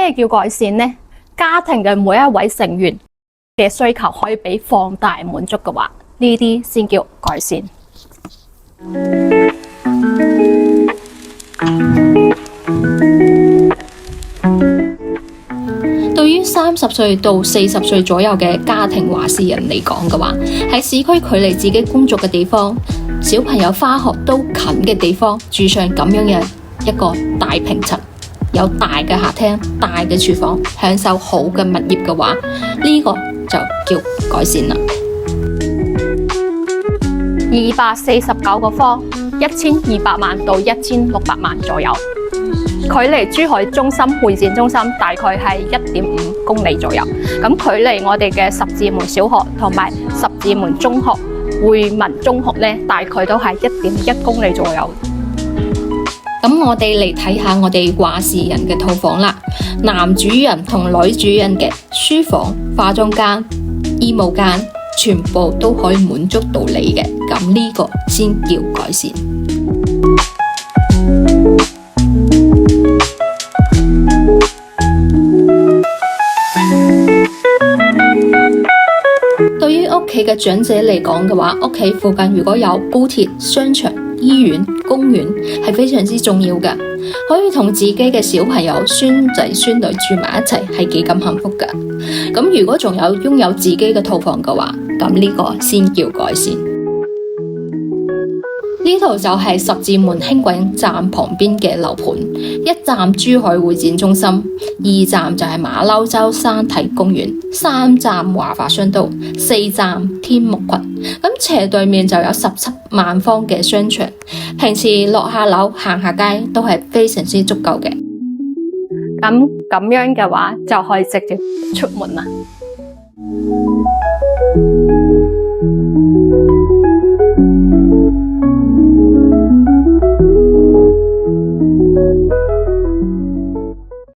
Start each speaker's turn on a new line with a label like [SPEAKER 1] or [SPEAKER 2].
[SPEAKER 1] 咩叫改善呢？家庭嘅每一位成員嘅需求可以俾放大滿足嘅話，呢啲先叫改善。
[SPEAKER 2] 對於30歲到40歲左右嘅家庭話事人嚟講嘅話，喺市區距離自己工作嘅地方、小朋友返學都近嘅地方，住上咁樣嘅一個大平層，有大嘅客廳、大嘅廚房，享受好嘅物業嘅話，呢個就叫改善啦。
[SPEAKER 1] 249個方，1200萬到1600萬左右。距離珠海中心會展中心大概係1.5公里左右。咁距離我哋嘅十字門小學同埋十字門中學、匯民中學呢，大概都係1.1公里左右。
[SPEAKER 2] 咁我哋嚟睇下我哋話事人嘅套房啦。男主人同女主人嘅書房、化妝間、衣帽間，全部都可以滿足到你嘅。咁呢個先叫改善。對於屋企嘅長者嚟講嘅話，屋企附近如果有高鐵、商場、醫院、公園，係非常之重要嘅，可以同自己嘅小朋友、孫仔孫女住埋一齊，係幾咁幸福噶。咁如果仲有擁有自己嘅套房嘅話，咁呢個先叫改善。呢度就係十字門輕軌站旁邊嘅樓盤，一站珠海會展中心，2站就係馬騮洲山體公園，3站華發商都，4站天目群。咁斜對面就有17萬方嘅商場，平時落下樓行下街都係非常之足夠嘅。
[SPEAKER 1] 咁樣嘅話就可以直接出門啦。